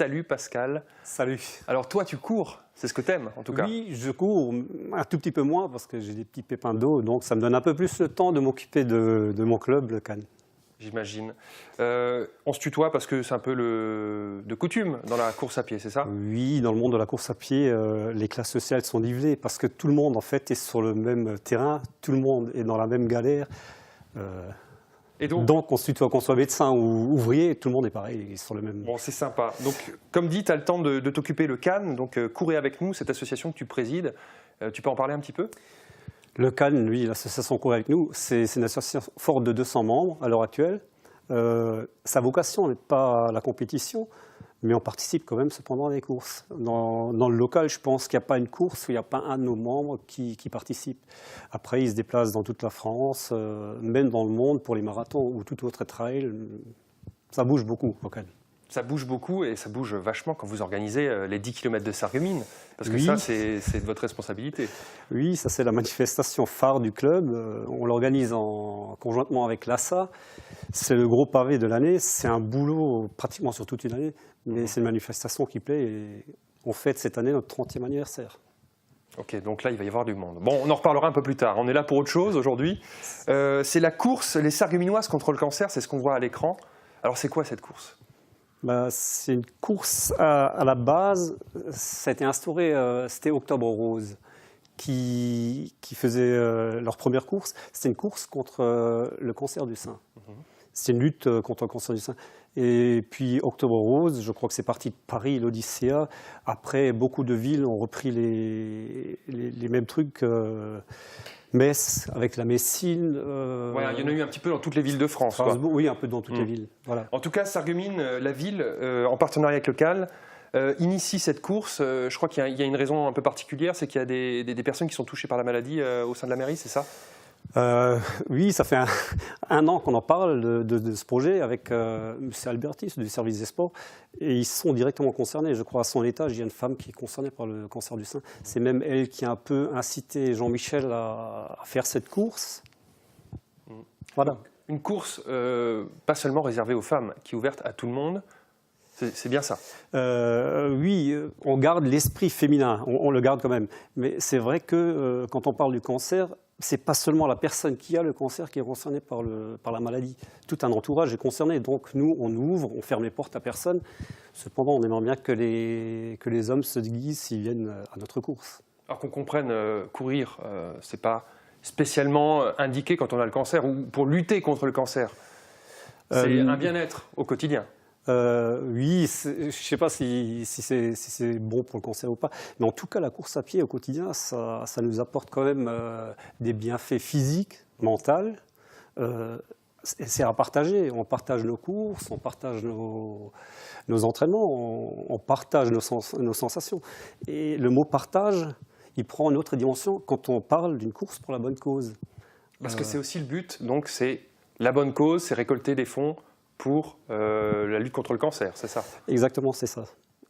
Salut Pascal. Salut. Alors toi tu cours, c'est ce que t'aimes en tout cas. Oui, je cours un tout petit peu moins parce que j'ai des petits pépins d'eau, donc ça me donne un peu plus le temps de m'occuper de mon club, le Cannes. J'imagine. On se tutoie parce que c'est un peu de coutume dans la course à pied, c'est ça? Oui, dans le monde de la course à pied, les classes sociales sont nivelées parce que tout le monde en fait est sur le même terrain, tout le monde est dans la même galère. Et donc on se tutoie, qu'on soit médecin ou ouvrier, tout le monde est pareil, sur le même. Bon, c'est sympa. Donc, comme dit, tu as le temps de t'occuper le Cannes, donc courez avec nous, cette association que tu présides. Tu peux en parler un petit peu? Le Cannes, oui, l'association Cours avec nous, c'est une association forte de 200 membres à l'heure actuelle. Sa vocation n'est pas la compétition, mais on participe quand même cependant à des courses. Dans le local, je pense qu'il n'y a pas une course où il n'y a pas un de nos membres qui participe. Après, ils se déplacent dans toute la France, même dans le monde pour les marathons ou tout autre trail. Ça bouge beaucoup au Cannes. Ça bouge beaucoup et ça bouge vachement quand vous organisez les 10 km de Sarreguemines, parce que oui. ça, c'est de votre responsabilité. Oui, ça c'est la manifestation phare du club. On l'organise conjointement avec l'ASSA. C'est le gros pavé de l'année. C'est un boulot pratiquement sur toute une année, mais c'est une manifestation qui plaît et on fête cette année notre 30e anniversaire. Ok, donc là, il va y avoir du monde. Bon, on en reparlera un peu plus tard. On est là pour autre chose aujourd'hui. C'est la course, les Sarregueminoises contre le cancer, c'est ce qu'on voit à l'écran. Alors, c'est quoi cette course? C'est une course à la base, ça a été instauré, c'était Octobre Rose qui faisait leur première course. C'était une course contre le cancer du sein. C'est une lutte contre le cancer du sein. Et puis Octobre Rose, je crois que c'est parti de Paris, l'Odyssea. Après, beaucoup de villes ont repris les mêmes trucs. Metz, avec la Messine. Ouais, il y en a eu un petit peu dans toutes les villes de France. Strasbourg, oui, un peu dans toutes les villes. Voilà. En tout cas, Sarreguemines, la ville, en partenariat avec le Cannes, initie cette course. Je crois qu'il y a une raison un peu particulière, c'est qu'il y a des personnes qui sont touchées par la maladie au sein de la mairie, c'est ça? Oui, ça fait un an qu'on en parle de ce projet avec M. Albertis du service des sports et ils sont directement concernés. Je crois à son étage, il y a une femme qui est concernée par le cancer du sein. C'est même elle qui a un peu incité Jean-Michel à faire cette course. Voilà. Une course pas seulement réservée aux femmes, qui est ouverte à tout le monde. C'est bien ça. Oui, on garde l'esprit féminin, on le garde quand même. Mais c'est vrai que quand on parle du cancer, c'est pas seulement la personne qui a le cancer qui est concernée par la maladie. Tout un entourage est concerné. Donc nous, on ouvre, on ferme les portes à personne. Cependant, on aimerait bien que les hommes se déguisent s'ils viennent à notre course. Alors qu'on comprenne, courir, c'est pas spécialement indiqué quand on a le cancer ou pour lutter contre le cancer. C'est un bien-être au quotidien. Oui, je ne sais pas si c'est bon pour le cancer ou pas, mais en tout cas, la course à pied au quotidien, ça nous apporte quand même des bienfaits physiques, mentaux. C'est à partager. On partage nos courses, on partage nos entraînements, on partage nos sensations. Et le mot partage, il prend une autre dimension quand on parle d'une course pour la bonne cause. Parce que c'est aussi le but, donc c'est la bonne cause, c'est récolter des fonds pour la lutte contre le cancer, c'est ça? Exactement, c'est ça.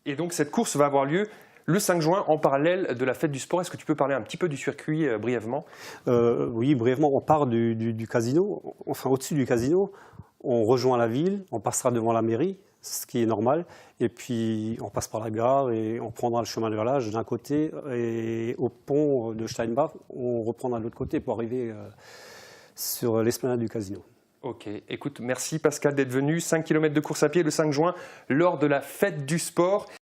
Et donc cette course va avoir lieu le 5 juin en parallèle de la fête du sport. Est-ce que tu peux parler un petit peu du circuit brièvement? Oui, brièvement, on part du casino, enfin au-dessus du casino, on rejoint la ville, on passera devant la mairie, ce qui est normal, et puis on passe par la gare et on prendra le chemin de Verlage d'un côté, et au pont de Steinbach, on reprendra de l'autre côté pour arriver sur l'esplanade du casino. Ok, écoute, merci Pascal d'être venu. 5 km de course à pied le 5 juin lors de la fête du sport.